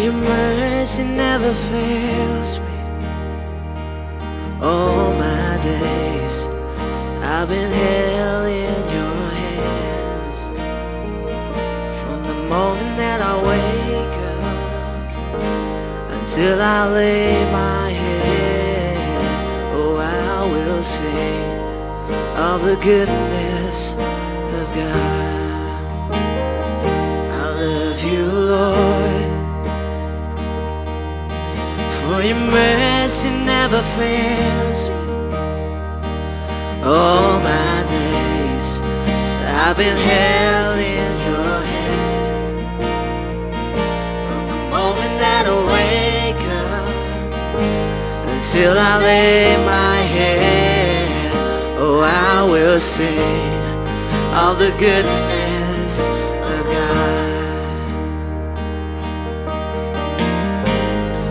your mercy never fails me. All my days I've been held in your hands. From the moment that I wake up until I lay my head, oh, I will sing of the goodness of God. I love you, Lord, for your mercy never fails me. All my days I've been held in your hand. From the moment that I wake up until I lay my head, oh, I will sing of the goodness of God.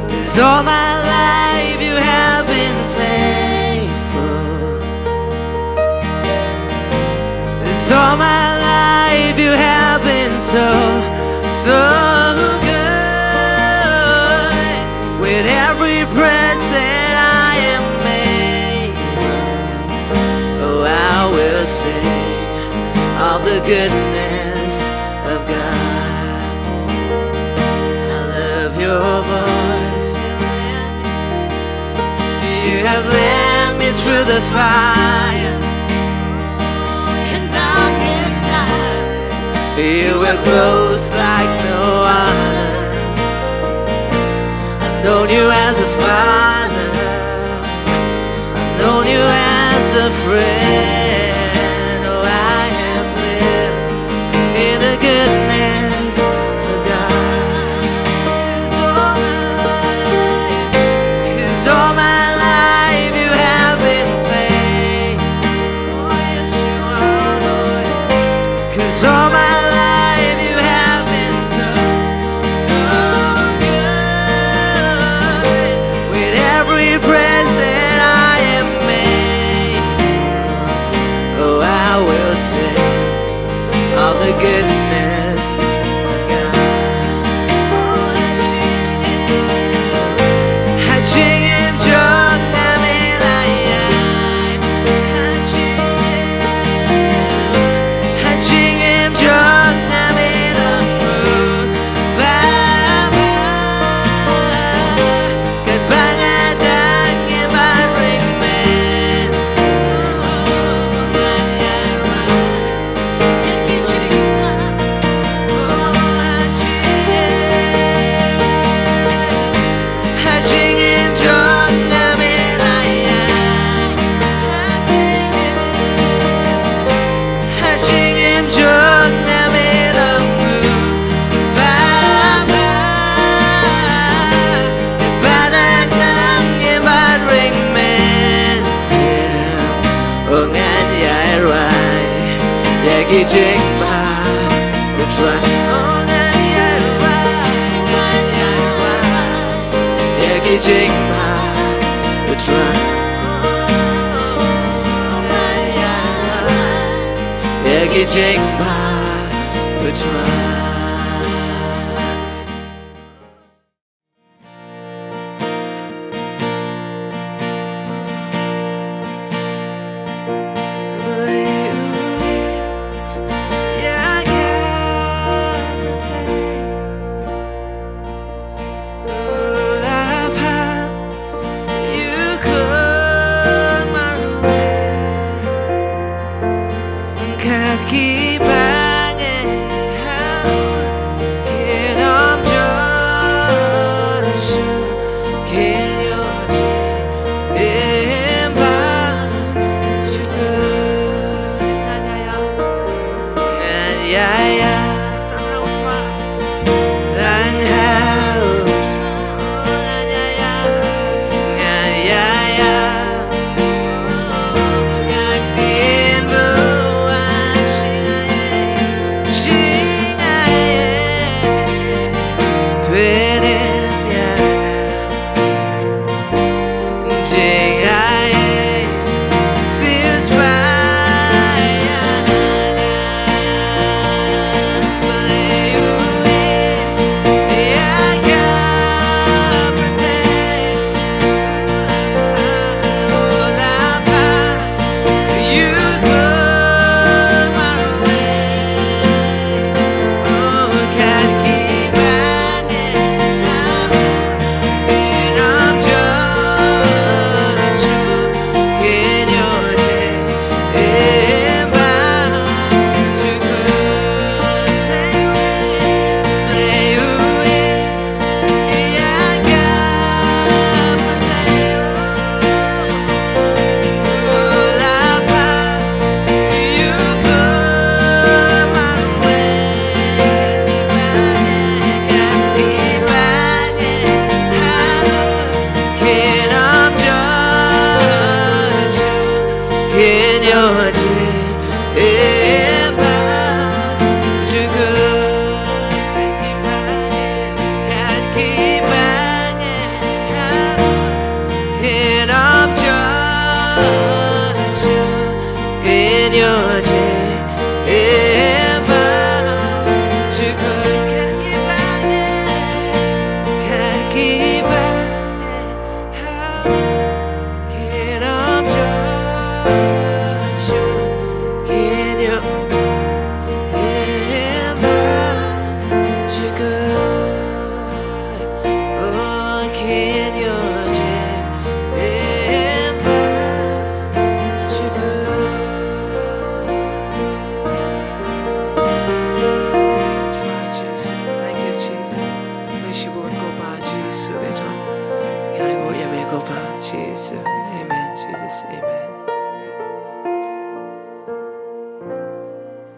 'Cause all my life you have been faithful. 'Cause all my life you have been so, so good. With every breath that I am able, oh, I will sing of the goodness of God. I love your voice. You have led me through the fire and darkest night. You were close like no other. I've known you as a father. I've known you as a friend. Oh, I have lived in the goodness of God. 'Cause all my life, 'cause all my life you have been faithful. Oh, yes, you are, Lord. 'Cause all my life you have been so, so good. With every breath that I am made, oh, I will sing of the goodness of God. Oh, Jingim, jong, ieit. Jingim, jong, Katba tang bring mynsiem, rwai, jingbha, U Trai. Jingbha, U Trai. Jingbha, U Trai.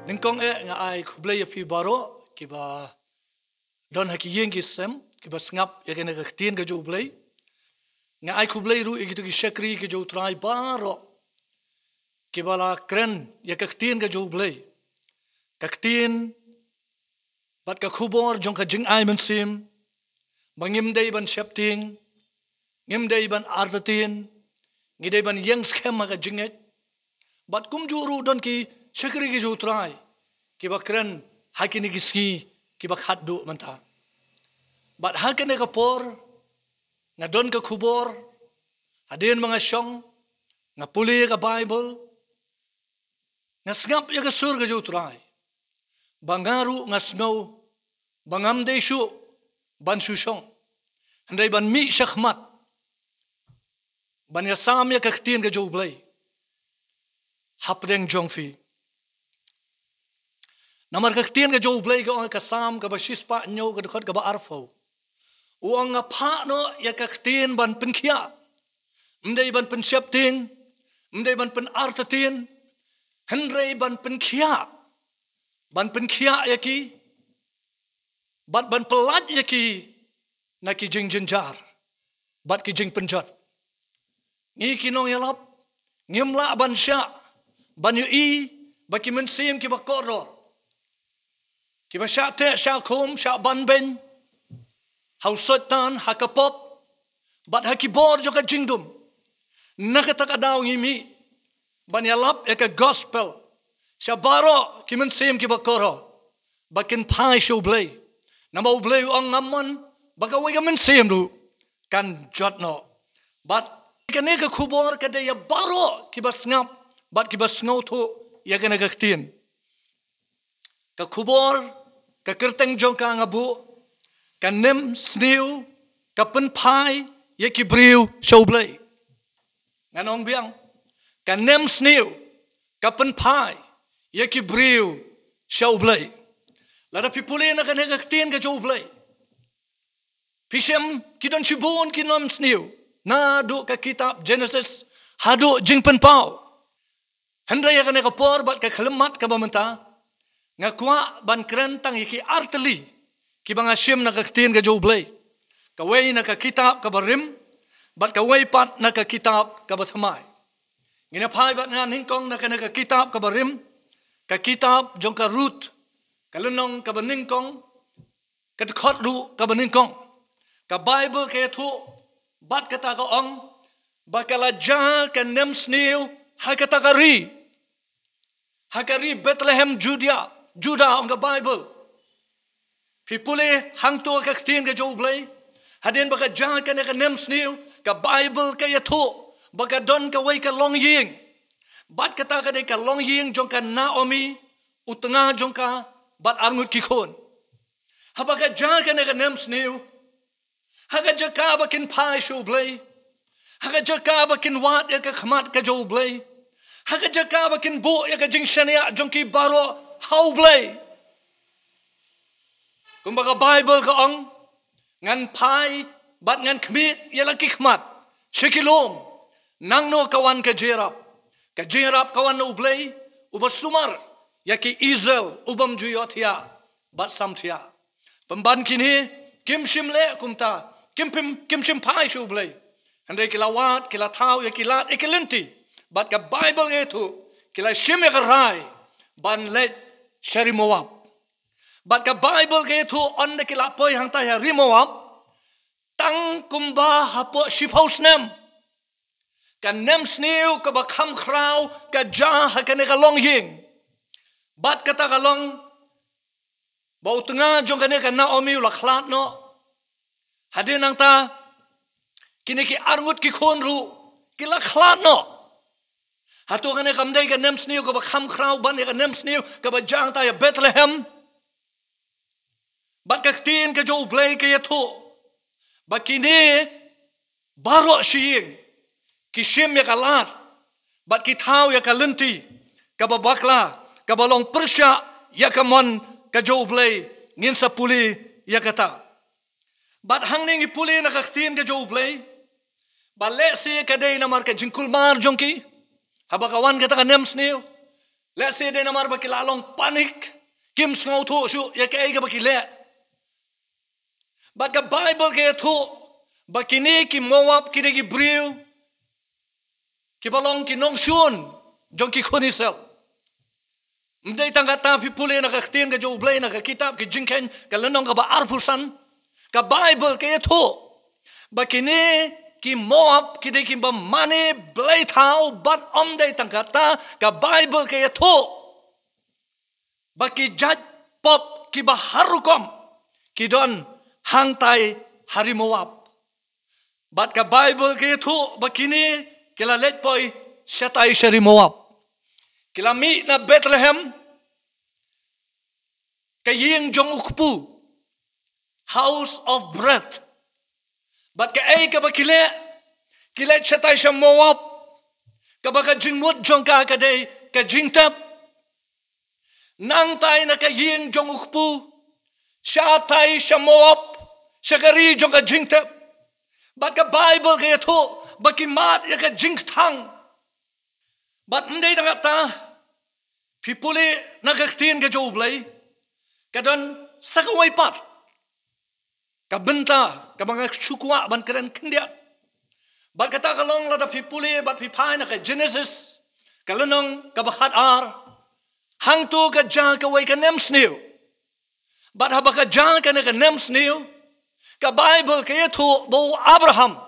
Ningkong nga ai U Blei fi baro kiba don haki yengisem kiba ngap ya kena Kyntien ke U Blei nga ai U Blei ru igitu ki shakri ke U Trai baro kiba la kren ya Kyntien ke U Blei Kyntien bat ka khubor jong ka jingai mynsiem bangim dei ban shapting ngim dei ban arzatin ngidei ban yang schem ka jinget bat kum juru don ki shakri ki U Trai kiba kren hakini kiski kiba khaddu manta bat hakene ka por nga don ka khubor adin mga syong nga puli ka Bible nga ngap ya ka sur ka U Trai bangaru nga snow bangam de shu ban syong andai ban mi shakhmat ban ya sam ya Kyntien ka U Blei hapdeng jongfi namar Kyntien ka U Blei ka kasam ka bashispa nyo ka dekat ka ba arfo uang nga pa no ya Kyntien ban penkhia mdei ban pensyapting mdei ban penartatin henrei ban penkhia ya ki bat ban pelat ya ki na ki jing jinjar bat ki jing penjat ngi kinong yalap ngimla ban sya ban yu baki mynsiem ki bakoro ki ba sya te sya kom sya ban ben hausotan hakapop bat hakibor joka jingdum nakatak adaw ngimi ban yalap ya ka gospel sya baro ki mynsiem ki bakoro bakin pai U Blei nama U Blei ang ngamon bagawai ka mynsiem du kan jotno bat kane ka khubor ka de ya baro ki basngap bat ki basngau tu ya kena Kyntien ka khubor ka kerteng jong ka ngabu ka Nemsniew ka pynphai ya ki briew U Blei nganong biang ka Nemsniew ka pynphai ya ki briew U Blei lada pipuli na kena Kyntien ka U Blei pisem kidon sibun ki Nemsniew na do ka kitab Genesis hado jing pynphau hendra ya kena kapor bat ka khlemat ka bamenta nga kwa ban krentang iki arteli ki banga syem na Kyntien ka U Blei ka wei na ka kitab ka barim bat ka wei pat na ka kitab ka bathamai ngina phai bat ngan hingkong na kena ka kitab ka barim ka kitab jong ka Ruth ka lenong ka baningkong ka khot ru ka baningkong ka Bible ka thu bat kata ka ong bakala ja ka Nemsniew hakari Bethlehem Judah ong ka Bible pipule hang tu ka Kyntien ka U Blei hadin baka ja ka Nemsniew ka Bible ka yatho baka don ka wei ka long ying bat kata ka de ka long ying jong ka Naomi utanga jong ka bat arngut kikon habaka ja ka Nemsniew haga jaka bakin pai U Blei haga jaka bakin wat ya ka khmat ka U Blei haga jaka bakin bo ya ka jingshania jongki baro U Blei kumbaga Bible ka ong ngan pai bat ngan khmit ya la ki khmat shikilom nangno kawan ka jirap kawan U Blei ubasumar ya ki Israel ubam juyotia bat samtia pemban kini kim shimle kumta kim shim pai U Blei handai kilawat kila tau ya kilat ikilinti bat ka Bible itu kila shim ya rai ban let shari Moab bat ka Bible itu on de kila poi hang ta ya ri Moab tang kumba hapo shiphausnem ka Nemsniew ka bakham khrau ka ja ha ka ne ka long ying bat kata ka long bau tengah jong ka ne ka Naomi la khlat no hadin nang ta kini ki arngut ki khonru kila khlat no hatu ka ne kamdai ka Nemsniew ka bakham khrau ban ka Nemsniew ka ba jang ta ya Bethlehem bat ka Kyntien ka U Blei ka yatho bakini baro shiying ki shim ya kalat bat ki thau ya kalenti ka babakla ka balong persya ya kamon ka U Blei ngin sa puli ya kata bat hangning ipuli na Kyntien ka U Blei bale si ka day na marka jingkulmar jongki habakawan kata ka Nemsniew Let's say de namar baki lalong panik. Kim sngau thu shu ya ke ga baki le. But the Bible ke thu baki ni ki Moab ki de ki briew. Ki balong ki nong shun jong ki khonisel. Mdei tangata pipule na kakhtien ka U Blei na ka kitab ki Jingim ka lenong ka ba arfusan ka Bible ke thu bakini ki Moab ki de ki ba mane blai thao but dei tangata ka Bible ke thu baki jaj pop ki ba harukom ki don hangtai hari Moab but ka Bible ke thu bakini kila let poi shatai shari Moab kila mi na Bethlehem kaying jong ukpu house of bread but ka ay ka bakile kila chatay siya Moab ka baka jingmut jong ka kaday ka jingtap nang tay na kaying jong ukpu siya tay siya Moab siya kari jong ka jingtap but ka Bible kaya to bakimat ya ka jingtang but hindi na ta pipuli nakaktiin ka U Blei kadon sakaway pat kabenta ka mga syukwa ban keren kendia bat kata kalong lada pipuli bat pynphai na ka Genesis kalunong kabakat hangto ka ja ka way ka Nemsniew bat haba ka ja ka na ka Nemsniew ka Bible kaya to bo Abraham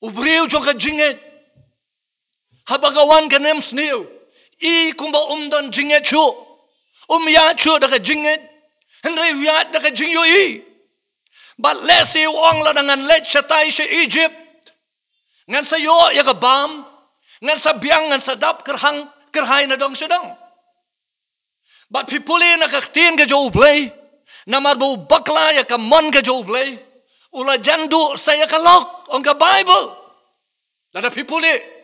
briew jong ka Jingim haba gawan ka Nemsniew kumba umdan Jingim chu ya chu da ka Jingim Henry wiat da ka Jingyo but lesi wong la dengan let chatai she Egypt ngan sa yo ya ka bam ngan sa biang ngan sa dap kerhai na dong sedang but pipuli na kaktin ka U Blei namar bu bakla ya ka mon ka U Blei ula jandu saya ka lok on ka Bible la da pipuli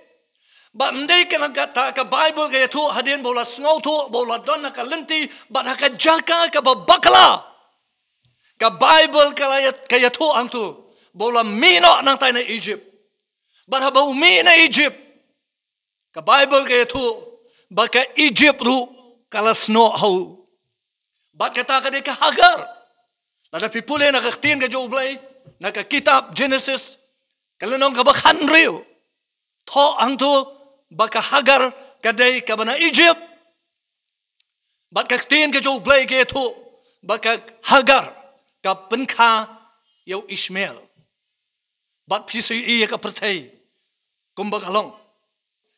but mdei ka nagata ka Bible kaya tu hadin bola sngau tu bola don na ka lenti but haka jaka ka bakla ka Bible kaya tu ang tu bola mino nang tayo na Egypt but haba umi na Egypt ka Bible kaya tu baka Egypt ru kala sno hau but kata ka de ka Hagar lada pipuli na kaktin ka U Blei na ka kitab Genesis kalanong ka bakhan riyo to ang tu baka Hagar kadai ka bana Egypt bat kaktin ka U Blei ke tu baka Hagar ka pynphai yaw Ishmael bat pisi ka pyrthei kumbakalong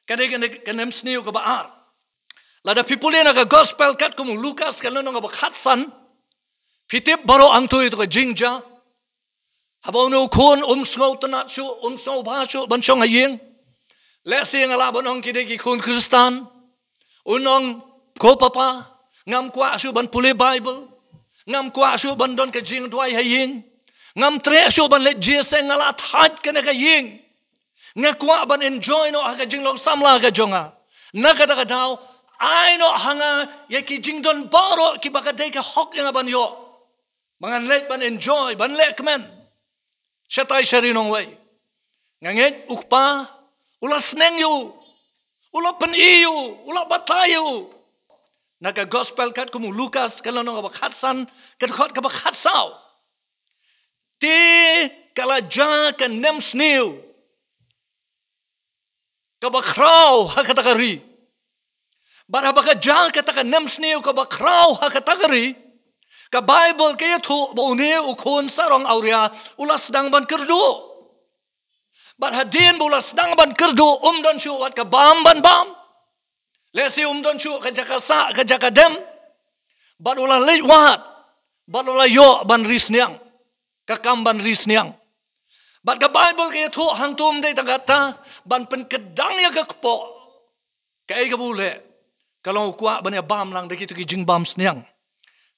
kadai ka Nemsniew ka baar lada pipuli na ka gospel kat kum Lucas kalunong ka bakhatsan pitip baro ang tu ito ka jingrwai habaw no kun snow tanat shu snow ba shu bansyong aying lesi nga labon ong kidiki kun Kristan unong ko papa ngam kwa shu ban puli Bible ngam kwa shu ban don ka jingrwai haying ngam tre shu ban let jese nga lat hat ka na kaying nga kwa ban enjoy no aga jinglong samla ka jonga nakada ka daw ay no hanga yaki jingdon baro ki baka day ka hok nga ban yo mga let ban enjoy ban lek men shatay sharinong way ngangit ukpa ula snengyo, ula peniyo, ula batayo. Naka gospel kat kumu Lucas kalau nong abakhatsan kat kabakhatsaw. Ti kala ja ka Nemsniew. Kabakraw hakatakari. Bara baka ja ka Nemsniew kabakraw hakatakari. Ka Bible kaya tu baune ukon sarong auria ulas dang ban kerdo. But hadin bulas dang ban kerdo don shu wat ka bam lesi don shu ka jakasa ka jakadem but ula late wat but ula yo ban risniang ka kam ban risniang but ka Bible kaya tu hang tum dei tagata ban pen kedang ya ka kpo kay ka bule kalong kwa ban ya bam lang deki tu ki jingbam sniang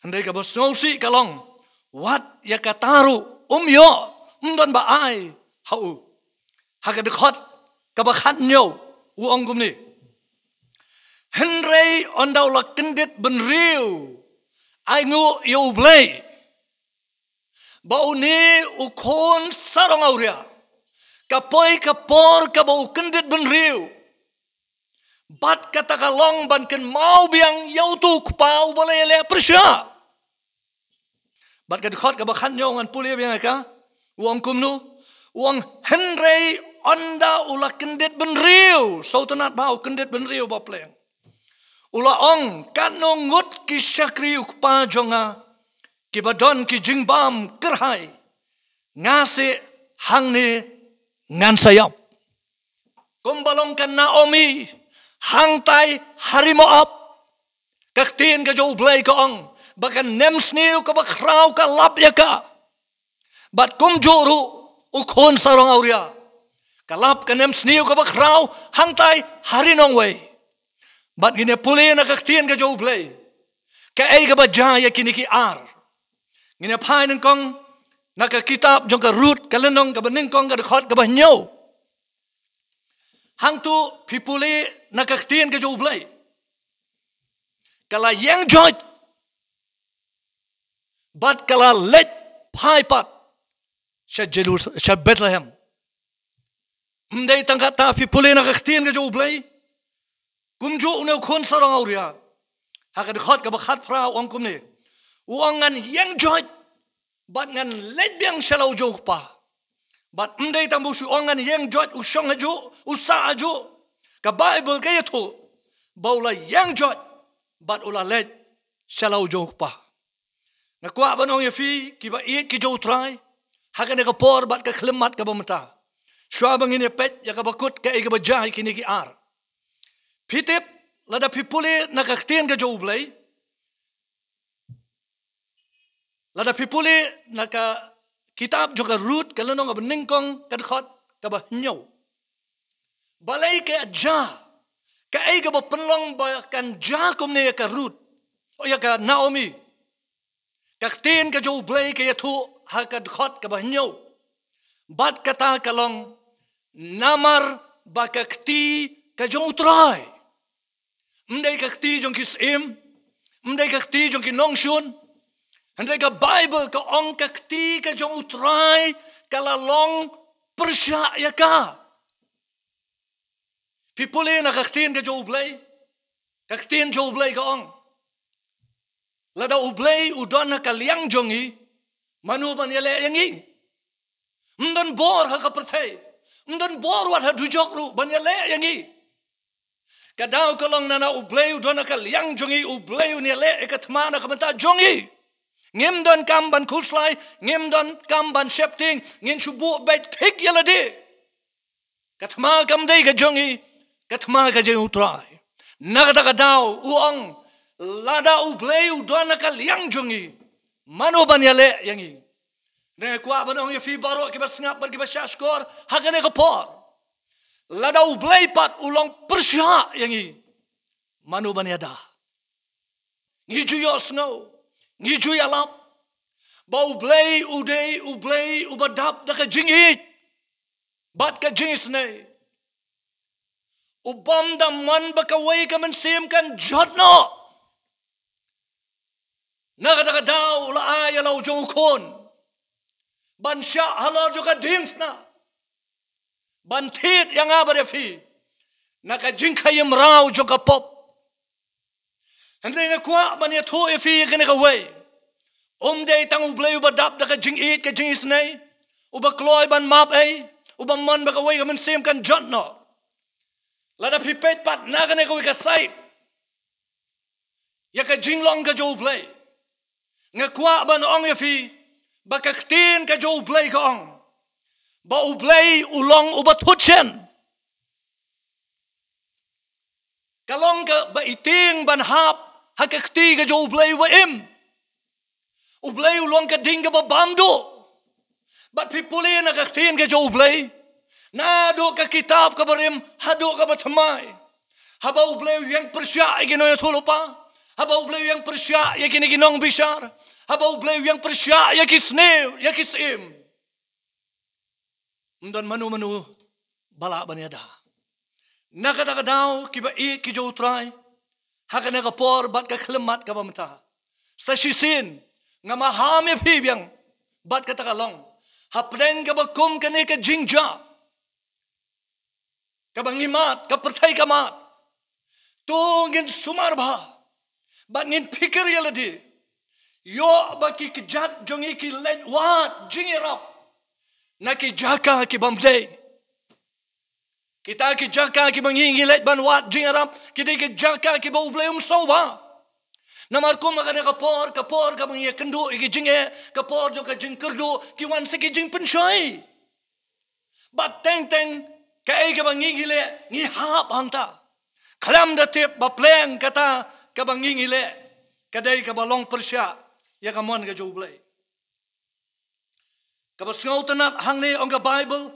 andai ka bosnosi kalong wat ya kataru yo don ba ai hau hakadekot kabakhat nyo uong gumni Henry ondaw la kendit benriu ay ngu U Blei bauni ukon sarong auria kapoy kapor kabau kendit benriu bat kata kalong ban ken mau biang yau tu pau boleh le persya bat kat khot ka bakhan yong an puli biang ka uang kumnu uang henrei onda ula kendet benriu sautanat bau kendet benriu ba pleng ula ong kanong ngut ki syakri ukpa jonga ki badon ki jingbam kerhai ngase hangni ngan sayap kumbalong kan Naomi hangtai hari Moab kaktin ka U Blei ka ong bakan Nemsniew ka bakraw ka lap ya ka bat kumjuru ukon sarong auria kalap ka Nemsniew ka bakraw hangtai hari nongway bat gine puli na kaktin ka U Blei ka ay ka bajaya kiniki ar gine painin kong nakakitab jong ka root ka lenong ka baning kong ka dekhot ka banyaw hang tu pipuli nakaktin ka U Blei kala yang joy bat kala let pai pat sa Bethlehem mday tangkat ta pipuli nakaktin ka U Blei kumju unaw kun sarang auria haka dekhot ka bakhat fra uang kumni uangan yang joy bat ngan let biang shalau jog pa bat mday tambu su ongan yang joy usong haju usa haju ka Bible kaya tu baula yang joy bat ula let shalau jog pa nakwa banong yafi ki ba ieit ki U Trai haka ne ka por bat ka khlemat ka bamata shwa bangine pet ya ka bakut ka e ka bajai kini ki ar pitip lada pipuli nakaktin ka U Blei lada pipuli naka kitab juga root kalau nong bening kong kadkhot kabah nyaw balai ke ja ka ai ka penlong ba kan ja kum ne ka root o ya ka Naomi ka tin ka U Blei ke tu ha kadkhot kabah nyaw bat kata kalong namar ba ka kti ka U Trai mdai ka kti jong kisim mdai ka kti jong kinong shun Andai ka Bible ka ong ka kti ka U Trai kala long persya ya ka. Pipuli na kaktin ka U Blei. Kaktin U Blei ka ong. Lada U Blei udon na kaliang jongi manuban yale yangi. Mdan bor ha ka pyrthei. Mdan bor wat ha dujok ru ban yale yangi. Kadaw kalong na U Blei udon na kaliang jongi U Blei yale ikatmana ka mata jongi. Ngim don kam ban kuslai, ngim don kam ban shepting, ngin shubu bet tik yalade. Katma kam day ka jongi, katma ka U Trai. Nagata ka daw uong lada U Blei udon na kaliang jongi. Mano ban yale yangi. Ne kwa banong yafi baro kiba sngap ban kiba shashkor hagane ka por. Lada U Blei pat ulong persya yangi. Mano ban yada. Ngiju yo snow. Ngiju yalap ba U Blei udei U Blei ubadap da ka jingit bat ka jingis ne ubam da man ba ka way ka mynsiem kan jotno naga daw la aya law jong kon ban sha halo jo ka dings na ban tit yang abare fi naka jingkhayim raw jo ka pop Andai na kwa ban ya tho efi kene ka way. Day tang U Blei ubadap da ka ieit ka jingis nei. Uba kloy ban map ay. Uba man ba ka way ka mynsiem kan jotno. Lada pipet pat na kene ka way ka sait. Ya ka jinglong ka U Blei. Nga kwa ban ong efi ba ka ktin ka U Blei ka ong. Ba U Blei ulong uba thutchen. Kalong ka ba iting ban hap hakakti ka U Blei wa im. U Blei ulong ka ding ka ba bamdo. Bat pipuli na kaktin ka U Blei. Nado ka kitab ka barim hado ka ba thamay. Haba U Blei yang persya igino ya thulo pa. Haba U Blei yang persya ya kiniginong bishar. Haba U Blei yang persya ya kisnew ya kisim. Mdan manu bala banyada. Nakadakadaw kiba ieit ki U Trai. Haka nakapor bat ka khlemat ka bamta. Sa shisin nga mahami pibiyang bat ka takalong. Hapdeng ka bakum ka ni ka jingjha. Ka bangimat, ka pyrthei ka mat. Tu ngin sumar ba. Bat ngin pikir ya ladi. Yo baki kejat jongi ki let wat jingirap. Na ki jaka ki bamdei. Kita ki jaka ki mangingi let ban wat jingirap. Kita ki jaka ki ba U Blei soba. Namar ko magana kapor ka mangi kendo ki jinge kapor jo ka jing kerdo ki wan se ki jing pynphai. Bat teng ka ai ka mangingi le ngi hap hangta. Kalam da tip ba pleng kata ka mangingi le kadai ka balong persya. Ya kamuan ka U Blei. Kabasngau tanat hang ni ang ka Bible.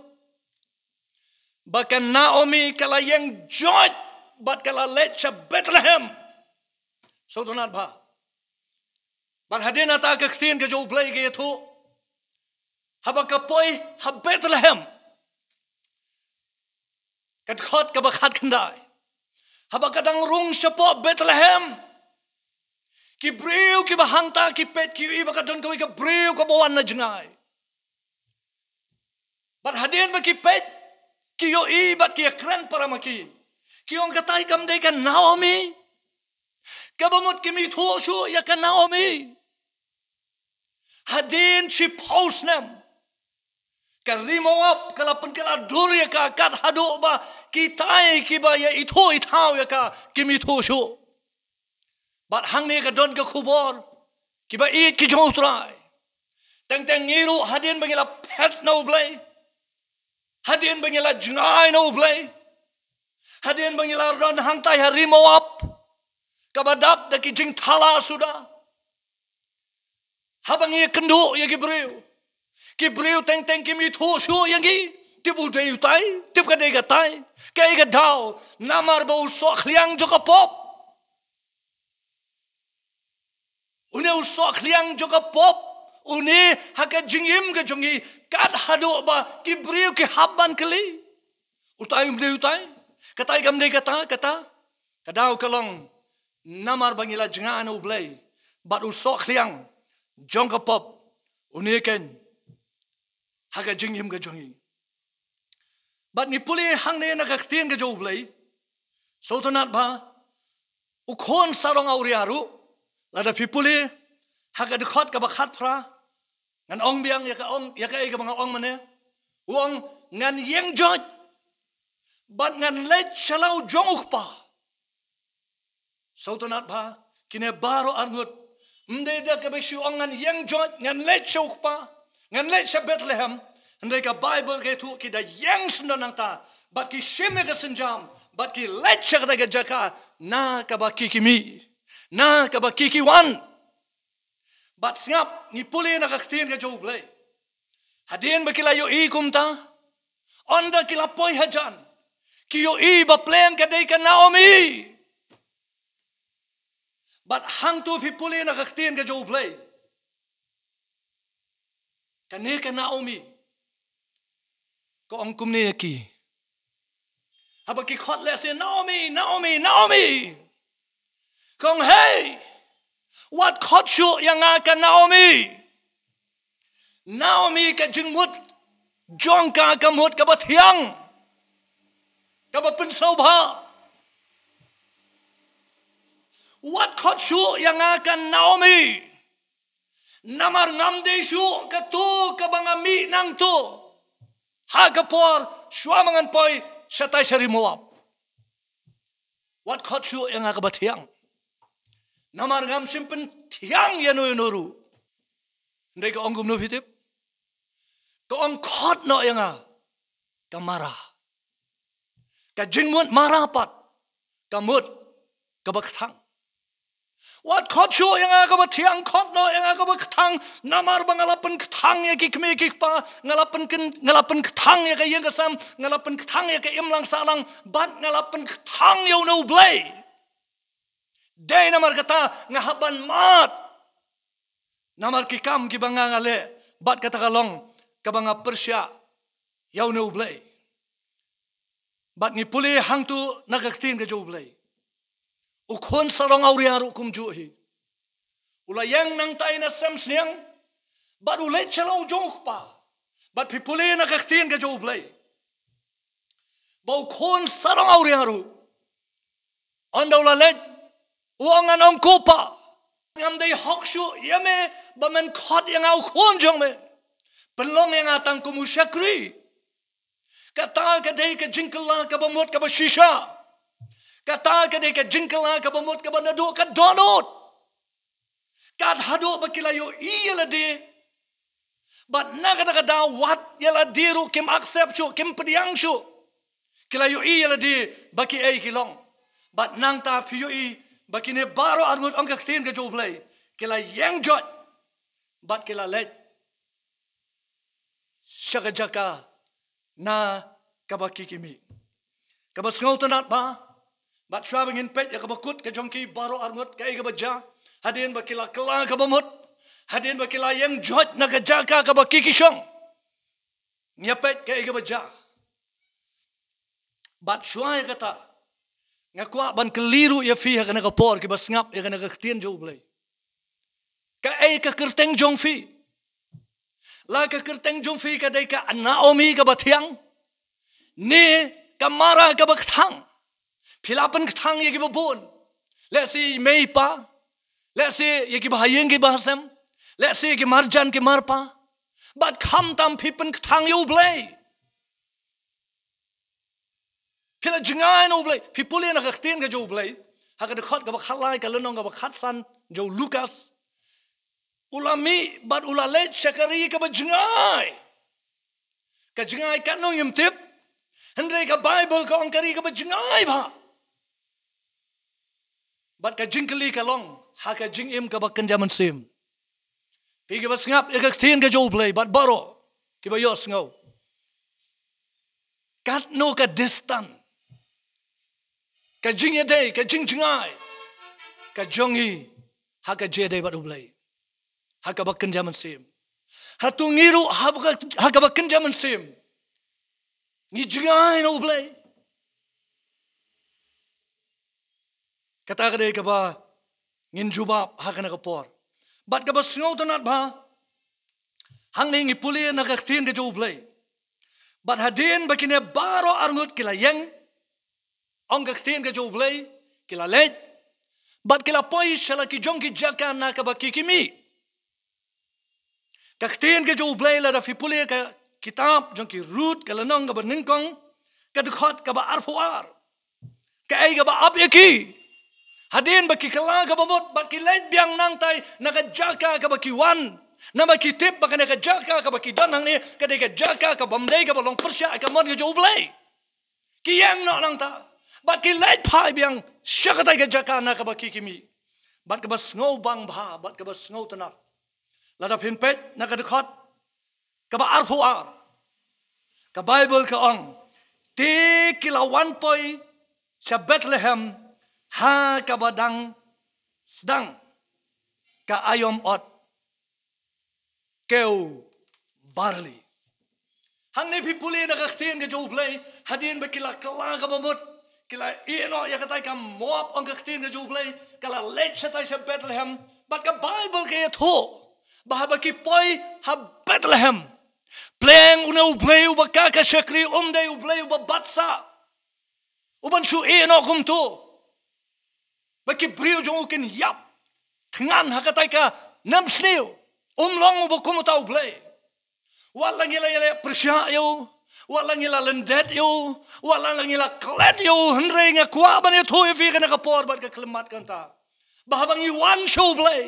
Bahkan Naomi kala yang George bat kala let sa Bethlehem. So tanat ba. Bar hadin ata ka ktin ka U Blei ka ito. Haba ka poi ha Bethlehem. Kadkhot ka bakhat kandai. Haba kadang rung sa po Bethlehem. Ki briew ki bahangta ki pet ki iba ka don ka briew ka bawan na jingay. But hadin ba ki pet ki yo ibat ki akran para maki. Ki yung katay kam day ka Naomi. Kabamot ki mitho syo ya ka Naomi. Hadin si paus nem. Ka rimawap kalapun kala durya ka kat hado ba ki tay ki ba ya ito itaw ya ka ki mitho syo. But hang ni ka don ka kubor. Kiba ieit ki U Trai. Tang ngiru hadin bangila pet na U Blei. Hadin bangila jingai na U Blei. Hadin bangila ron hangtay harimo up. Kabadap da ki jing thala sudah. Habang iya kendo ya ki briew. Ki briew tang ki mitho syo yang ki. Tip U Blei tay. Tip ka day ka tay. Kaya ka daw. Namar ba usok liang jo ka pop. Une usok liang joka pop. Une haka jingim ke jongi. Kat hado ba ki briew ki habban kali. Utay U Blei utay. Katay kamde kata. Kadaw kalong. Namar bangila jingan U Blei. Bat usok liang. Jonga pop. Une ken. Haka jingim ke jongi. Bat ni puli hang ne nakaktin ke U Blei. So tunat ba. Ukon sarong auriaru. Lada pipuli haga dekhot ka bakhat fra ngan ong biang ya ka ai ka mga ong mane uang ngan yang jot bat ngan let chalau jong pa so tonat ba kine baro arngut mde da ka beshi ong ngan yang jot ngan let chok pa ngan let sa Bethlehem ndai ka Bible ke tu ki da yang sundan ta bat ki sheme ka senjam bat ki let cha ka jaka na ka ba kikimi na ka ba kikiwan. Bat singap ni puli na kaktin ka U Blei. Hadin ba kila yo i kumta? Onda kila poy hajan. Ki yo i ba plan ka day ka Naomi. Bat hang tu pi puli na kaktin ka U Blei. Kani ka Naomi. Ko ang kumni ki. Haba ki khot lesi Naomi. Kong hey, what caught you yang akan Naomi? Naomi ka jingmut, jong ka kamut ka bathiang, ka bapinsau ba? What caught you yang akan Naomi? Namar ngamde syu ka tu ka bangami nang tu, ha kapor swamangan poi satay sari muap. What caught you yang akan bathiang? Namar ngam simpen tiang ya noru. Ndai ka ongum no fitip. Ka ong khot no yang ka marah. Ka jingmut marah pat. Ka mut ka baktang. Wat khot syo yang ka batiang khot no yang ka baktang namar bangalapan ktang ya ki kme ki pa ngalapan ktang ya ka yang kasam ngalapan ktang ya ka imlang salang bat ngalapan ktang ya U Blei. Day namar kata ngahaban mat. Namar kikam ki bangangale bat kata kalong kabanga persya yaw U Blei. Bat ni puli hang tu nakaktin ka U Blei. Ukon sarong auriaru kum juhi. Ulayang nang tay na Nemsniew bat ulay chalaw jong pa. Bat pipuli nakaktin ka U Blei. Ba ukon sarong auriaru. Anda ula lej. Uangan ang kopa. Ngam day hokshu yame bamen khot yang au khon jong me. Pelong yang atang kumusyakri. Kata kadai ka jingkala ka bamut ka bashisha. Kata kadai ka jingkala ka bamut ka banado ka donot. Kat hado bakilayo iyala de. But nagadagada wat yala diru kim accept shu kim pediang shu. Kilayo iyala de baki ay kilong. But nang ta piyo I baki ne baro armut ang kaktin ka U Blei. Kila yang jot. But kila let. Syakajaka na kabaki kimi. Kabas ngautanat ba? Bat syabang in pet ya kabakut ka jongki baro armut ka ay kabadja. Hadin bakila kala kabamut. Hadin bakila yang jot na kajaka kabaki kishong. Nyapet ka ay kabadja. Bat syuay kata. Ngakwa ban keliru ya fi ka nakapor ki bas ngap ya ka nakaktin U Blei. Ka ay ka kerteng jong fi. La ka kerteng jong fi ka day ka Naomi ka batiang. Ni kamara ka baktang. Pilapan ktang ya ki babon. Let's see may pa. Let's see ya ki bahayeng ki bahasem. Let's see ki marjan ki marpa. But kam tam pipen ktang U Blei. Pila jingai U Blei. Pipuli na kaktin ka U Blei. Haka dekot ka bakhalai ka lenong ka bakhatsan Jo Lucas. Ulami bat ulalet syakari ka bajingai. Ka jingai ka nong yung tip. Hendray ka Bible ka angkari ka bajingai ba. Bat ka jingkali ka long. Haka jingim ka bakanja mynsiem. Pigi ba ngap ikaktin ka U Blei. Bat baro. Kiba yos ngaw. Kat no ka distant. Ka jingede, ka jingjngai. Ka jongi. Haka jede bat U Blei. Haka bakanja mynsiem. Hatungiru haka bakanja mynsiem. Ni jingai U Blei. Kata kadai ka ba ngin jubab haka nakapor. Bat ka ba singaw tanat ba? Hang ni ngipuli nakaktin ka U Blei. Bat hadin bakine baro arngut kila yang. Ang kaktin ka U Blei. Kila let. Bat kila poy shala ki jong ki jaka na ka bakikimi. Kaktin ka U Blei la da fipuli ka kitab jong ki root kala nong ka ba ningkong. Ka dukot ka ba arfuar. Ka ay ka ba apyaki. Hadin baki kala ka ba mot. Bat ki let biang nang tay nakajaka ka ba ki wan. Na makitip baka nakajaka ka ba ki danang ni. Kada ka jaka ka bamday ka ba long persya ka mon ka U Blei. Kiyang no lang ta. Bat ki let pai biang syakatay ka jaka na ka ba kikimi. Bat ka ba sngaw bang ba. Bat ka ba sngaw tanap. Ladap hinpet nakadukot. Ka ba arfuar. Ka Bible ka ong. Ti kilawan poy sa Bethlehem. Ha ka ba dang sedang. Ka ayom ot. Keu barley. Hang ni pipuli nakaktin ka U Blei. Hadin ba kila kala ka bamut. Kila iaineh ya katay ka moab ang kaktin ka U Blei. Kala let siya tayo sa Bethlehem. But ka Bible kaya to. Bahaba ki poy ha Bethlehem. Pleng una U Blei uba kakasyakri umday U Blei uba batsa. Uban syu iaineh kumto. Baki briew jong ukin yap. Ngan ha katay ka Nemsniew. Umlong uba kumuta U Blei. Walang ila persya yo. Walang ila lendet yo. Walang ila klet yo. Hendray nga kwaban yo to ifi ka nakapor. Ba't ka klimat kanta. Bahabang iwan siya U Blei.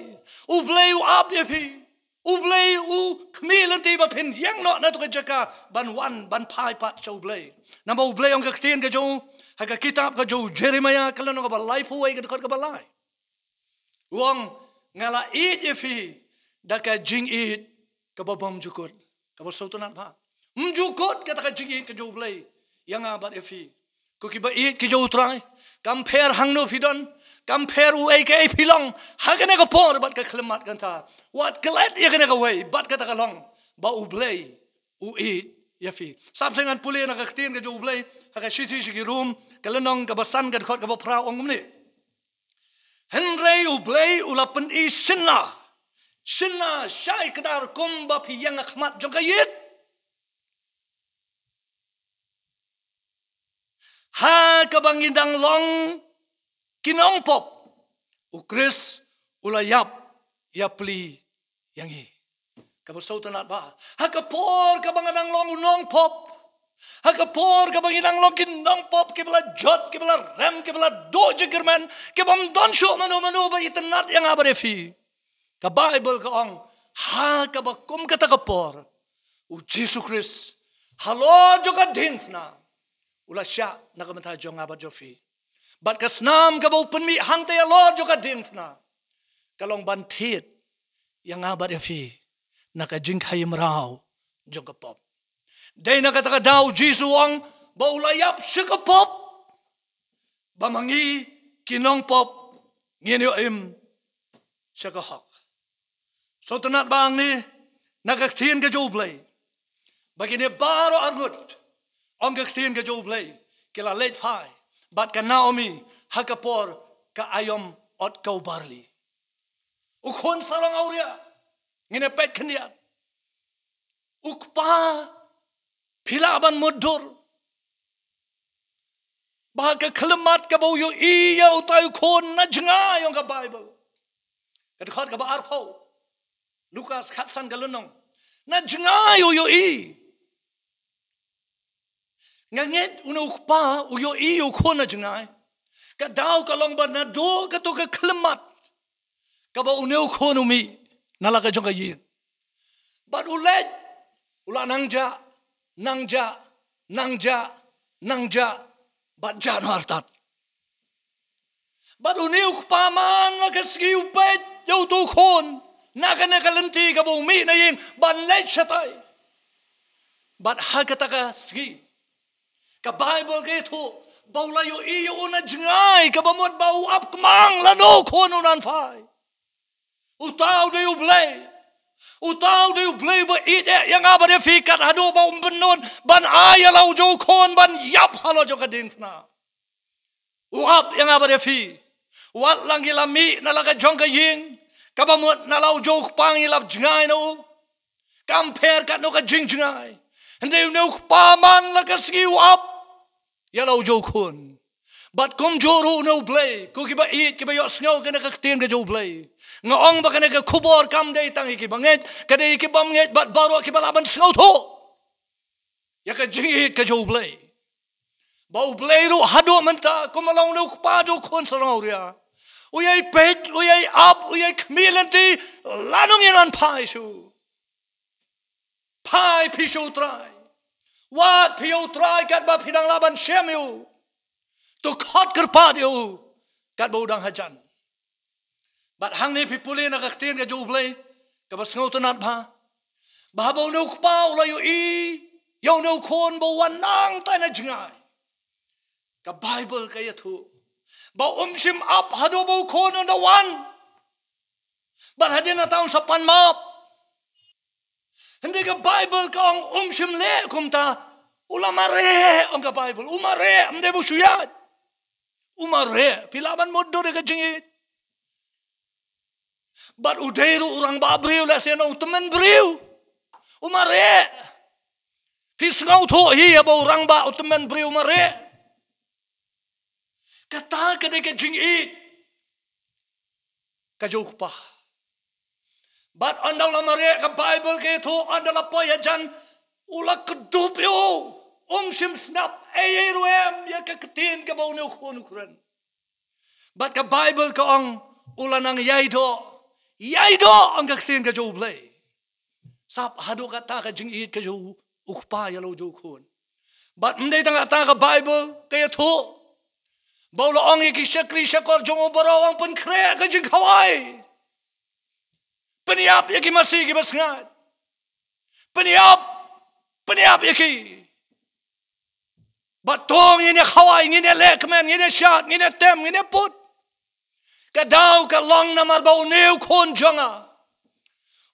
U Blei u abyepi. U Blei u kmilan ti ba pindyang no na to ka jaka. Ban wan ban pai pat siya U Blei. Namba U Blei ang kaktin ka jo. Haka kitab ka jo Jeremiah. Kalano ka ba life huway ka dekot ka balay. Uang ngala ieit ifi. Daka jing ieit. Kababam jukot. Kabasotonan pa. Mjukot kata ka jing ieit ka jo U Blei. Yang abat ifi. Kukiba ieit ka jo U Trai. Compare hangno fidon. Compare uay ka ipilong. Hagana ka por. Bat ka klimat kanta. Wat kalet yakana ka way. Bat ka takalong. Ba U Blei. U ieit. Yafi. Sabsengan puli na kaktin ka jo U Blei. Haka shiti shiki room. Kalanong kabasan ka dekot kabapra ongumni. Henry U Blei ulapan isinna. Sinna syai kadar kumba piyang akhmat jong kayit. Ha kabangindang long kinong pop u Chris ulayap ya pli yangi kabusau tanat ba hakapor kabanganang long unong pop hakapor kabanginang long kinong pop kibla jot kibla rem kibla do jiggerman kibam don show mano ba itanat yang abarefi ka Bible ka ong ha kabakum katakapor u Jesus Christ halo juga dinfna ula sya nakamata jong abat jofi bat kasnam kabaw penmi hangte alo juga dinfna kalong bantit yang abat yafi nakajingkai merau jong kapop day nakataka daw Jesus ang baulayap sikapop bamangi kinong pop ngenyo im sikahak so tunat bang ni nakaktiin ka U Blei bagini baro argut ang kaktiin ka U Blei kila late pynphai bat ka Naomi hakapor ka ayom ot kau barli ukon sarang auria ngine pet kendiat ukpa pilaban mudur bahaga kelemat ka bau yo iya utai kon na jenga yung ka Bible kadkhot ka ba arpau Lukas khatsan galunong na jenga yo i nganget unukpa uyo i ukon na jenga ka daw ka long ba na do ka to ka kelemat ka ba uneu kon umi nalaka jong ka yin but ulet ula nangja but jan hartat but uneu paman ka ski upet yo to kon nakalenti ka ba umi na yin ban let shatay but hakataka ski ka Bible ka ito baula yo iyo una jngay ka ba mod bau up kmang lano kon unan phai utaw de U Blei utaw de U Blei ba iet yang abade fikat hado ba umbenon ban ayalau jo kon ban yap halo jo kadinfna uap yang abade fi wat lang ilami nalaga jong ka ying kabamot nalau jo pang ilap jngay no compare kat no ka jingjngai ande no paman la ka ski uap yalau jo kon but kom joro no Blei ko kiba iet kiba yo sngaw kana ka tin ka Jo Blei ngaong ba kana ka kubor kam day tang ikibanget kada ikibamget but baro kibalaban sngaw to ya ka jingit ka Jo Blei ba U Blei ro hado menta kumalong no pa jo kon sarang ria uyay pet uyay up uyay kmilenti lanong yanan pai shu pai pisho trai wat pio trai Katba pinang laban syemyo to khot kerpat yo Katba udang hajan bat hang ni pipuli nakaktiin ka Jo Blei ka basngaw tanat ba bahabaw no kpa ulayo yo no kon ba wanang tay na jingay ka Bible kaya to ba umsim up hado ba kon on the one bat hadin na taon sa panmap hindi ka Bible ka ang umsim le kumta ulamare ang ka Bible umare amde mo suyat umare pilaban mo do ka jingit but udero orang ba briew la seno temen briew umare pisngau tho hi ba orang ba temen briew mare kata kada ka jingit ka jokpa but andaw la mare ka Bible ke tho andala poya jan ula kedup yo sim snap ruem ya ka ketin ka ba no kon ukran but ka Bible ka ang ula nang yaido ang kaktiin ka Jo Blei sap hado kata ka jingit ka Jo ukpa yalo Jo kon but mday tang ata ka Bible kaya to baulo ang ikishakri shakor jong baro ang pankre ka jingrwai peniap yaki masih ki basngat peniap yaki batong ini khawai ini lekmen ini shat ini tem ini put kadaw ka long na marbaw new kon jonga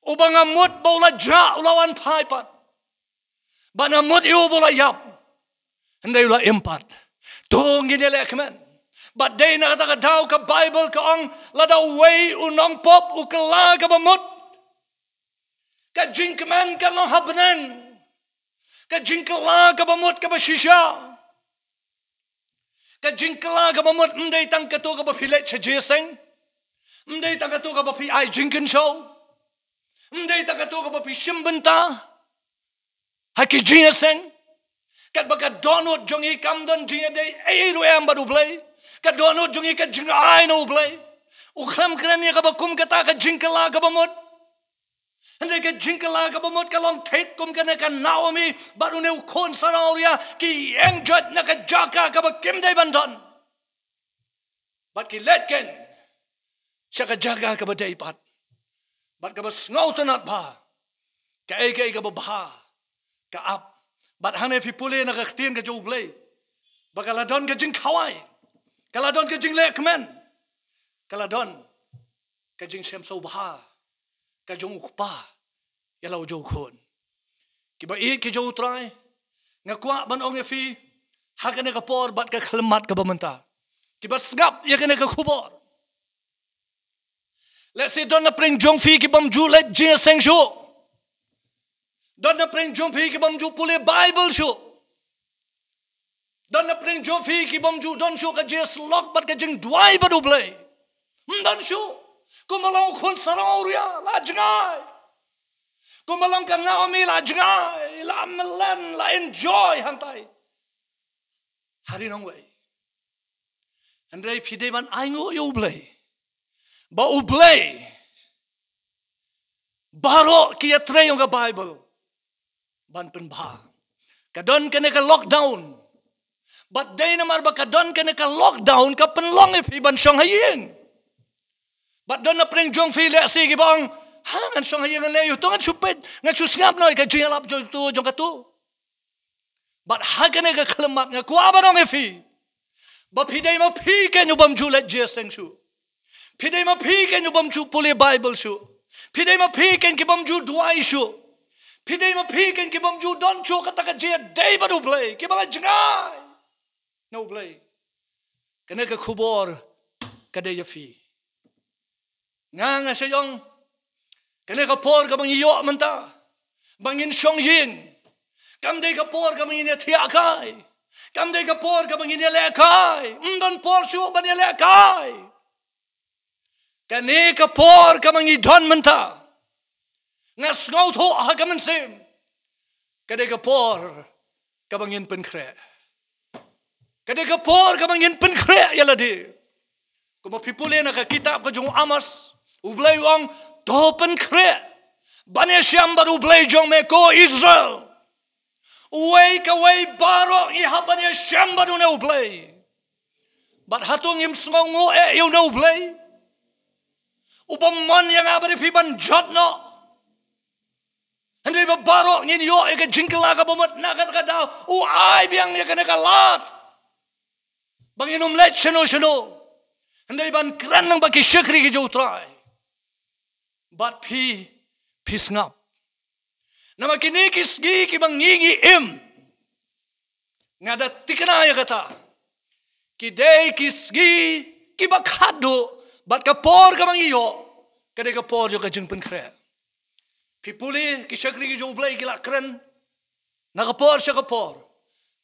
ubang amut bawla ja ulawan paipat banamut yu bawla yap hindi ula impat tong ginile kemen but day na kadaw ka Bible ka ang ladaw way unang pop ukala ka bamut ka jingkemen ka long habnen ka jingkala ka bamut ka basisya ka jingkala ka mamut mday tang ka to ka ba pilet cha jeseng mday tang ka to ka ba pi ai jingkin show mday tang ka to ka ba pi shimbenta haki jeseng kat ba ka donut jongi kamdon jinga day ai rwai ba U Blei ka donut jongi ka jingrwai no U Blei u kham krani ka ba kum ka ta ka jingkala ka ba mut Andai ka jingkala ka bamot ka long tek kum ka na ka Naomi baru ne ukon sarauria ki engjot na ka jaka ka ba kim day bandon. Bat ki letken siya ka jaga ka ba day pat. Bat ka ba snautanat ba. Ka eke ka ba baha. Ka ap. Bat hane fi puli na ka ktien ka U Blei. Ba kaladon ka jing kawai. Kaladon ka jing lekmen. Kaladon ka jing siyam so baha. Ka jong ukpa yalau jo khon ki ba ieit ki jo trai nga kwa ban ong fi hakane ka por bat ka khalmat ka bamanta ki ba ngap yakane ka khubor let's say don na pring jong fi ki bam ju let je seng shu don na pring jong fi ki bam ju pule bible shu don na pring jong fi ki bam ju don shu ka je slok bat ka jing dwai ba U Blei don shu kumalong khun sarauria la jangai kumalong ka Naomi la jangai la melen la enjoy hantai hari nong wei andrei pide man aingo U Blei ba U Blei baro ki atre yung ka Bible ban pynphai kadon ka ka lockdown but day namar ba kadon ka ka lockdown ka penlong ipi ban syong haying But don na pring jong fi le sige bang hangan song hayang le yu tongan supet nga susngap noy ka jingalap jo tu jong ka tu. But hagane ka kalamat nga kwa ba nong fi. Ba pidai ma pi ken yu bam ju let jeseng shu. Pidai ma pi ken yu bam ju puli Bible shu. Pidai ma pi ken ki bam ju dwai shu. Pidai ma pi ken ki bam ju don chu ka ta ka je dai ba U Blei ki ba jangai. No U Blei. Kana ka khubor ka de ya fi. Nga sayong kani ka por ka bang iyo manta bangin syong yin kam day ka por ka bangin tiakai kam day ka por ka bangin lekai don por shu ban lekai kani ka por ka bang idon manta nga sngaut ho ha ka mynsiem kani ka por ka bangin pynkhre kani ka por ka bangin pynkhre yaladi kuma pipule na ka kitab ka jong Amos U Blei wong topen kre bane syambar U Blei jong me ko Israel uwei ka wei baro i habane syambar U Blei bat hatung im smongo yu U Blei upamon yang abari fi ban jotno hindi ba baro ngin yo e ka jingkala ka bomot na ka daw u ai biang ni ka lat bangin let sheno hindi ban kran nang baki syakri ki U Trai But pisngap. Nama kini kisgi ki bang ngingi im. Ngada tikanaya kata. Kidei kisgi ki bakado. But kapor ka bang iyo. Kadai kapor jo ka jing pynkhre. Pipuli ki syakri ki U Blei ki lakren. Nakapor siya kapor.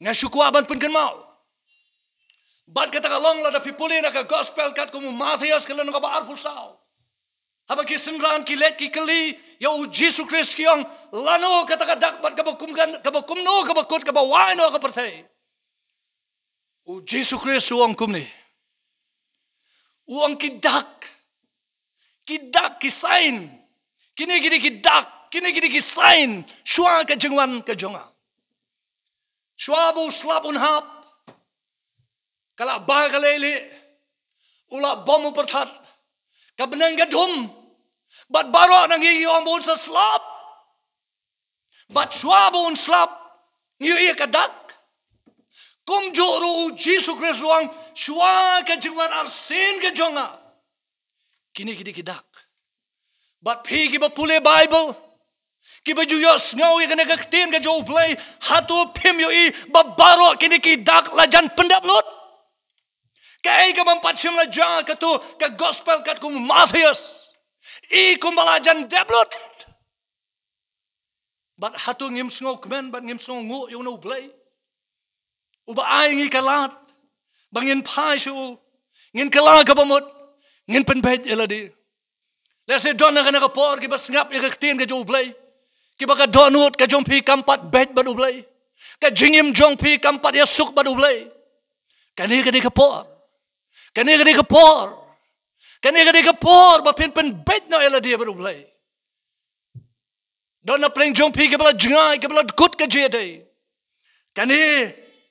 Nga syukwaban pun mau. But kata kalong la da pipuli na ka gospel kat kumu Matthias kala nga ba arpusaw. Haba ki senran ki let ki kali ya U Jesus Christ ki ang lano kata kadak bat kabakumgan kabakumno kabakut kabawaino ka pyrthei. U Jesus Christ uang kumni. Uang kidak kisain. Kini kidak kini kisain. Shua ka jingwan ka jonga. Shua bu slap unhap. Kala ba kaleli. Ula bomu pertat. Kabenang gadum. But baro nang iyong buon sa slap. But shwa buon slap. Niyo iya kadak. Kum joro Jesus Christ wang shwa ka jingwan arsin ka jonga. Kini kidak. But pigi ba pule Bible. Kiba juyo sngaw iya ka nagaktin ka U Blei. Hatu pim yo i babaro kini kidak lajan pendaplot. Kaya ka mampatsyam la dyan ka to ka gospel kat kum Matthias. I kumbalajan deblot. But hatu ngim sngaw kmen, but ngim sngaw ngu yung U Blei. Uba ay ngi kalat. bangin phai shu ngin kala ka bamut ngin pynphai eladi let's say don na ka por ki bas ngap ya ka tin ka U Blei ki ba ka donut ka jong phi kampat bet ba U Blei ka jingim jong phi kampat ya suk ba U Blei kani ka di ka por kani ka di ka por kani ka di ka por ba pin bet no eladi ba U Blei don na preng jong phi ka bala jingai ka bala gut ka jede kani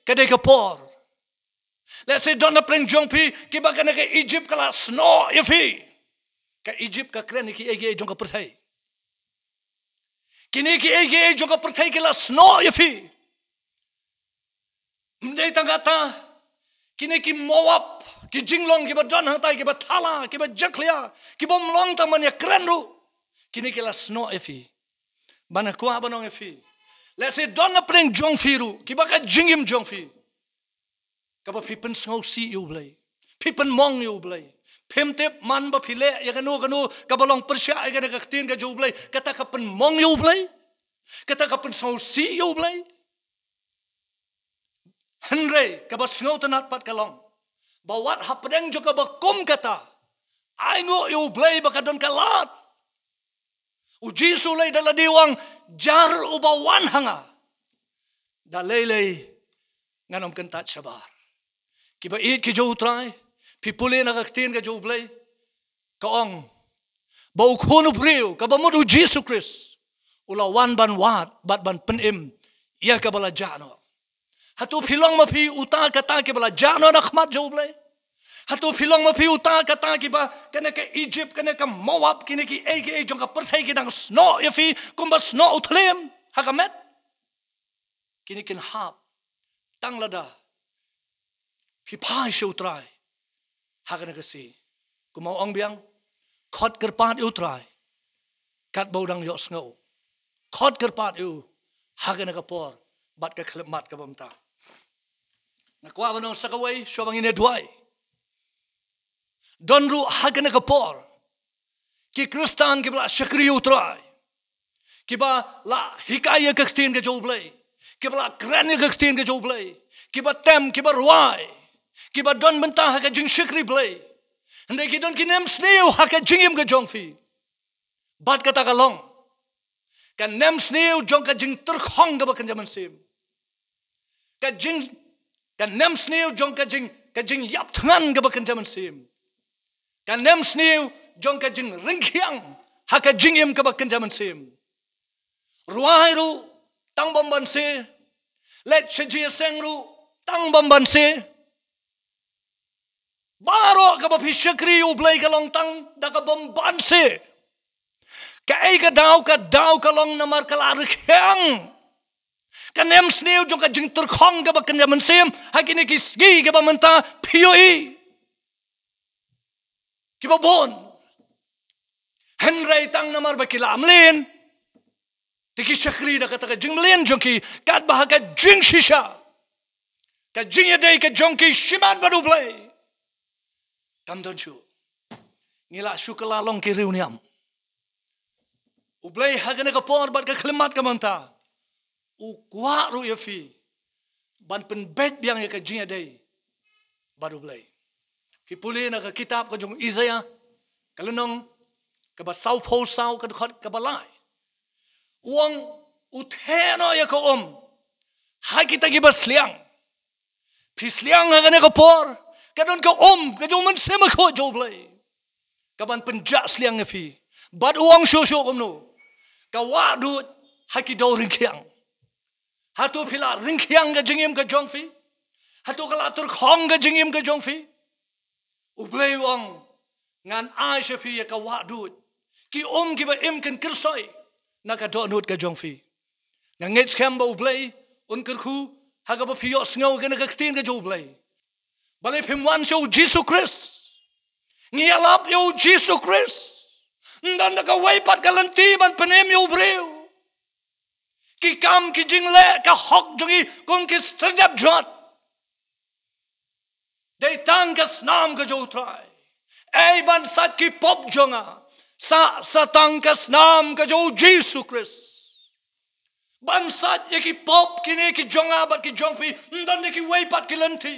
ka di ka por let's say don na preng jong phi ki ba kana ka Egypt kala snow ya phi ka Egypt ka kren ki ege jong ka pyrthei kini ki ege jong ka pyrthei kala snow ya phi mdei tangata kini ki Moab ki jinglong ki ba don hatai ki ba thala ki ba jaklia ki ba mlong ta man ya kren ru kini kala snow ya phi bana kwa banong ya phi let's say don na preng jong phi ru ki ba ka jingim jong phi ka ba phi pen snow si U Blei phi pen mong U Blei phim tip man ba phile ya kanu ka balong persya ya ka tin ka U Blei kata ka pen mong U Blei kata ka pen snow si U Blei henre ka ba snow tanat pat kalong ba wat hapdeng jo ka ba kum kata ai ngo U Blei ba ka don kalat u Jisu lei dala diwang jar u ba wan hanga da lei nganom kentat sabar ki ba ieit ki U Trai pi puli na ka tin ka U Blei ka ong ba u khunu briew ka ba mut u Jisu Christ ula wan ban wat bat ban penim ya ka bala jano hatu philong ma phi uta kata ki bala jano rakhmat U Blei hatu philong ma phi uta kata ki ba kana ka Egypt kana ka Moab kini ki ege jong ka pyrthei ki dang snow ya phi kumba snow uthlem hakamet kini kin hap tang lada phi phai U Trai hakana kasi kumau ong biang khot kerpat U Trai kat bodang yo snow khot kerpat U hakana ka por bat ka khlemat ka bamta na kwa banong sakawai shobang ine duai donru hakana ka por ki kristan ki bla shakri U Trai ki ba la hikaya ka tin ka U Blei ki bla kran ka tin ka U Blei ki ba tem ki ba rwai ki ba don bentah ka jing shakri Blei ndai ki don ki Nemsniew ha ka jingim ka jong phi bat kata ka long kan Nemsniew jong ka jing terkhong ka ba kan jaman sim ka jing kan Nemsniew jong ka jing yap thangan ka ba kan jaman sim kan Nemsniew jong ka jing ringkhiang ha ka jingim ka ba kan jaman sim rwai ru tang bomban se let chejia seng ru tang bomban se baro ka ba phi shakri U Blei ka long tang da ka bomban se ka ai ka dau ka long namar kala rkhyang ka Nemsniew jong ka jing terkhong ka ba kan jaman sim ha kini ki sgi ka ba menta phioi ki ba bon henrei tang namar ba kilam len tiki shakri da kata jing len jong ki Katba ka jing shisha ka jing yadei ka jong ki shiman ba U Blei kam don shu ngila shu kala long ki riu niam U Blei hagana ka por bat ka khlemat ka manta u kwa ru ya fi ban pen bet biang ya ka jing yadei ba U Blei ki puli na ka kitab ka jong Isaiah kalenong ka ba sau pho sau ka khot ka balai uang utheno ya ka hai kita ki basliang pisliang hagana ka por ka don ka ka jong mynsiem ko U Blei ka ban penja sliang ya fi bat uang sho no ka wa du haki do ringkhiang hatu phila ringkhiang ka jingim ka jong fi hatu kala tur khong ka jingim ka jong fi U Blei uang ngan ai she fi ka wa du ki ki ba im kan kirsoi na ka do nut ka jong fi na ngets kham ba U Blei un kir khu ha ka ba phi yo sngo ka na ka tin ka U Blei bale phim wan show Jisu Christ ngialap yo Jisu Christ ndan da ka wai pat ka lanti ban penem yo breu ki kam ki jingle ka hok jongi kum ki serjap jot dei tang ka snam ka U Trai ei ban sat ki pop jonga sa tang ka snam ka Jisu Christ ban sat ye ki pop ki ne ki jonga bat ki jong fi ndan ki wai pat ki lanti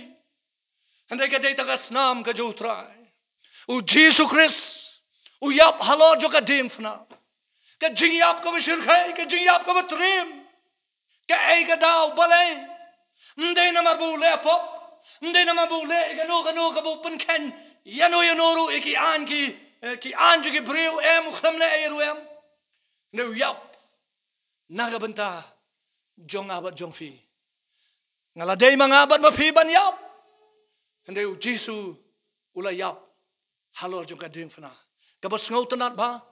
Andai ka day taga snam ka U Trai. U Jesus Christ. U yap halo jo ka ding fna. Ka jing yap ka bashirkhai, ka jing yap ka batrim. Ka ay ka daw balay. Ndai na marbu le pop. Ndai na marbu le gano ka bu penken. Yano ru ki an ki briew em khlamle ay ruem. No yap. Naga benta jong abat jong fi. Ngaladay mga abat mafi ban yap. Andai u Jesus ula yap halor jong ka ding fna. Kabas ngautanat ba?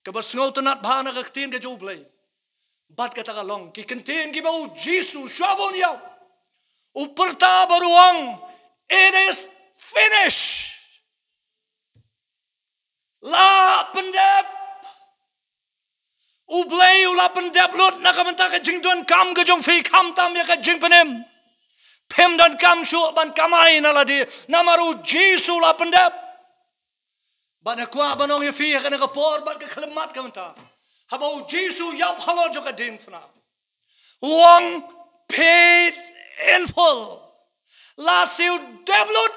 Kabas ngautanat ba na kaktin ka U Blei. Bat ka tagalong ki Kyntien ki ba u Jesus shabon yap. U perta baruang. It is finished. La pendep. U Blei u la pendep lut na kamenta ka jing duan kam ka jong fi kam tam ya ka jing penem. Pem dan kam shu ban kamai na la di namaru Jesus la pendep. Ban na kwa banong ya fi ka na ka por ban ka kelemat kamenta. Habau Jesus yap halo jo ka dim fna. Wang paid in full. La siu deblut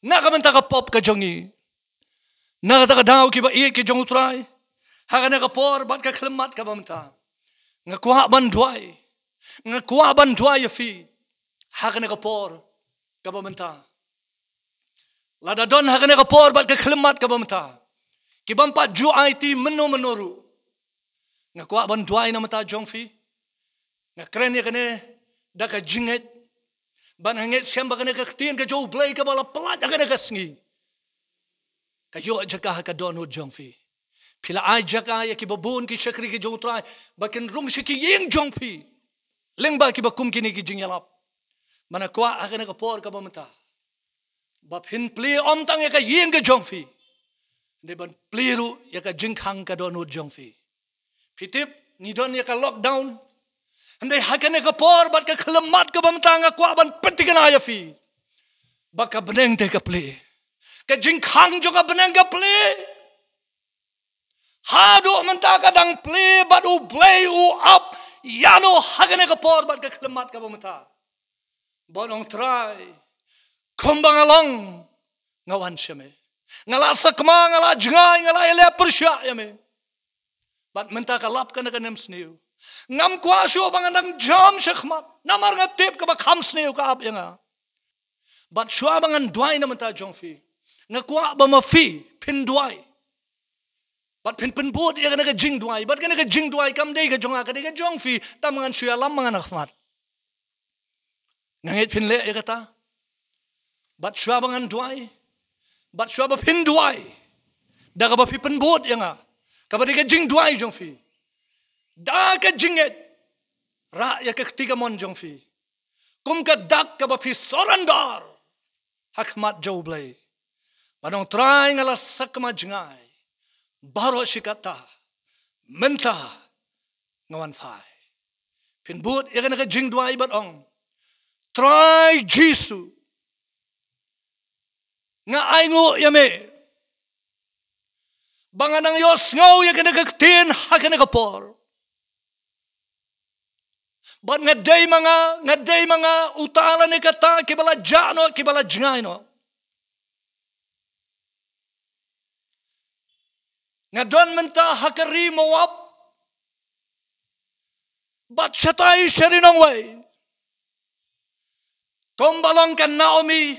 na kamenta ka pop ka jongi. Na ka daw ki ba ieit ki jong U Trai. Haga ka por bat ka kelemat ka bamta. Nga kwa ban duai. Nga kwa ban duai ya fi. Haga ka por ka bamta. Lada don haga ka por bat ka kelemat ka bamta. Ki bampat ju ieit menuru. Nga kwa ban duai na mata jong fi. Nga kren ya kene da ka jinget. Ban hanget siam ba kene ka Kyntien ka U Blei ka bala pelat kene ka sngi. Kayo jaka ka don jong fi. Pila ay jaka ya ki babun ki shakri ki U Trai bakin rung shi ki ying jong fi. Leng ba ki bakum kini ki jingyalap. Mana kwa akan ka por ka bamta. Ba phin pli om tang ya ka ying ka jong fi. De ban pliru ya ka jingkhang ka don jong fi. Pitip ni don ya ka lockdown. Andai hakan ka por bat ka khlemat ka bamta nga kwa ban petikan ya fi. Ba ka beneng te ka pli. Ka jingkhang jo ka beneng ka pli. Hadu menta kadang play bat U Blei u up yano hagane ka por bat ka kelemat ka bamta. Bonong try kumbang along ngawan syame. Ngala sakma ngala jingai ngala ele persya yame. Bat menta ka lap kana ka Nemsniew. Ngam kwa syo bangandang jam sykhmat. Namar ngatip ka ba Nemsniew ka ap yanga. Bat sywa bangan duai na menta jongfi. Ngakwa ba mafi pin duai. Bat pin bot ya kana ka jingrwai. Bat kana ka jingrwai kam dei ka jonga ka dei ka jong fi tamangan suya lam mangan akhmat. Ngangit pin le ya kata. Bat suya bangan duai. Bat suya ba pin duai. Da ka ba fi pin bot ya nga. Ka ba dei ka jingrwai jong fi. Da ka jinget. Ra ya ka ketiga mon jong fi. Kum ka dak ka ba fi sorandar. Hakmat U Blei. Badong try ngala sakma jingai. Baro shikata menta ngawan phai pin but ya kana ka jingdwai bat ong try Jesus nga ai ngo yame banganang yos ngau ya kana ka Kyntien ha kana ka por bat ngaday mga utala ni kata kibala jano kibala jingai no. Nga don menta hakari mawap. Bat syatay syarinong way. Kumbalong kan Naomi.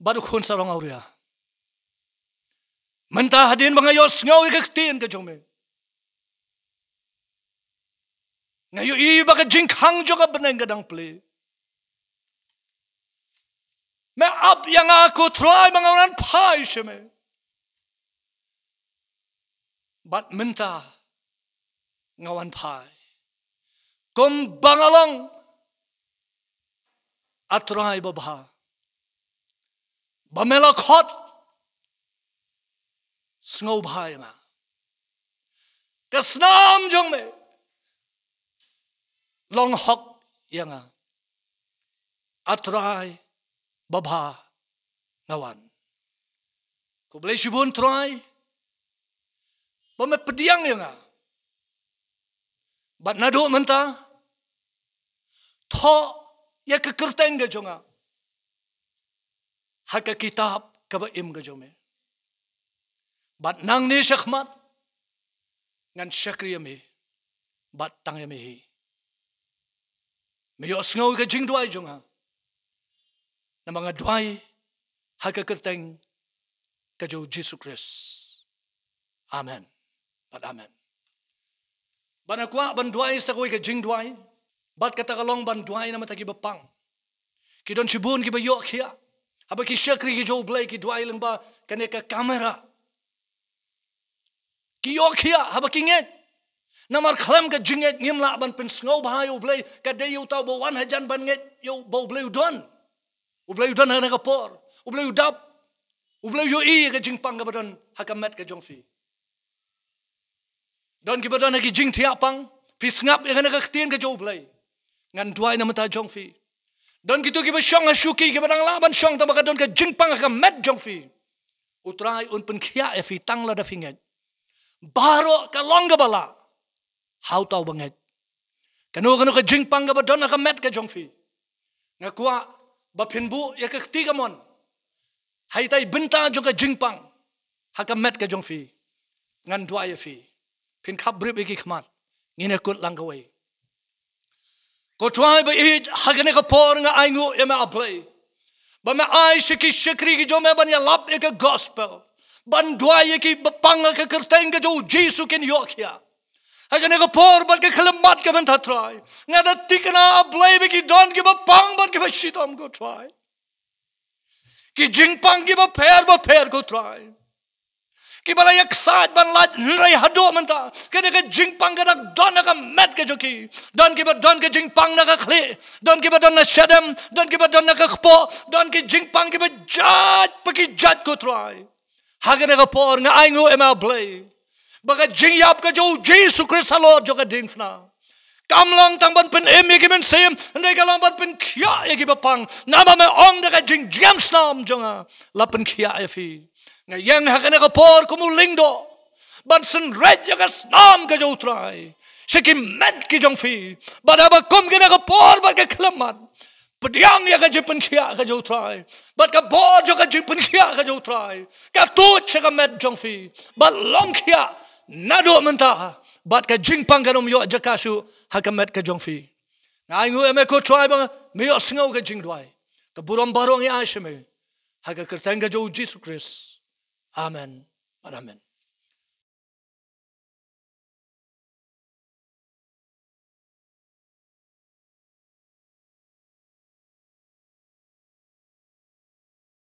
Badukun sa rong auria. Menta hadin mga yos ngaw ikaktiin ka jome. Ngayon iba ka jingkhang jo ka beneng gadang play. May up yang aku try mga orang phai syame. Bat menta ngawan phai. Kum bangalong atray babha. Bamelakot sngow bhai nga. Kasnam jong me. Long hok yang nga. Atray babha ngawan. Ko boleh sibun try. Bame pediang ya nga. Bat nado menta. Tho ya ke kerteng ke jonga haka kitab ka ba im ke jome bat nang ni shakmat ngan shakriya me bat tang me hi me yo sngo ke jingdwai jonga na mga dwai haka kerteng ka jo Jesus Christ. Amen. Bat amen. Banakwa bandwai sa koy ka jingdwai bat katakalong bandwai na matagi bapang. Ki don sibun ki bayo kia. Haba ki shakri ki U Blei ki dwai lang ba kane ka kamera. Ki yo kia haba ki nget. Namar klam ka jinget ngimla ban pen sngow ba U Blei ka de yu taw bo wan hajan ban nget yu bo Blei udon. U Blei udon na ka por. U Blei udap. U Blei yu I ka jingpang ka badon hakamet ka jongfi. Don ki badon ki jing tiapang pisngap ya kana ka ktien ka U Blei. Ngan dwai na mata jongfi. Don gitu ki ba syong ashuki ki badang laban syong ta baka don ka jingpang ka met jongfi. U Trai un pen khia e fi tang la da finget. Baro ka longa bala. How tau banget. Kanu ka jingpang ka badon ka met ka jongfi. Ngakwa ba pinbu ya ka ktiga mon. Hai tai benta jong ka jingpang. Ha ka met ka jongfi. Ngan dwai fi. Pin khap brip ki khmat. Ngine kut lang ka wei. Ko try ba ieit hagane ka por nga aingu e ma Blei. Ba ma ai shiki shikri ki jo me ban ya lap e ka gospel. Ban dwai ki bapang ka kerteng ka jo Jesus ken yokia. Hagane ka por ban ka khalamat ka ban tha try. Nga da tikna Blei ki don ki bapang ban ki ba shitom ko try. Ki jingpang ki ba per ko try. Ki bala yak saat ban lat nrai hado manta kene ka jingpang ka dak don ka met ka joki don ki ba don ka jingpang na ka khle don ki ba don na shadam don ki ba don na ka khpo don ki jingpang ki ba jat paki jat ko try hagane ka por nga aingu ema Blei baga jingyap ka jo Jesus Christ Lord jo ka dingfna kamlang tang ban pen em ki mynsiem ndai ka lang ban pen khia ki ba pang nama me ong da ka jingjam snam jonga la pen khia fi Ngayang hakane ka por kumulingdo. Bansen red yaga snam ka U Trai. Shiki met ki jongfi. Badaba kum gina ka por bat ka klamat. Padiang yaga jipen kia ka U Trai. Bat ka bor yaga jipen kia ka U Trai. Ka tut shaka met jongfi. Bat long kia nado menta. Bat ka jingpang ka yo jakasu hakamet ka jongfi. Ngaingu eme ko Trai bang miyo singaw ka jingdwai. Ka buram barong ya shime. Haka kerteng ka Jo Jesus Christ. Amen. Amen.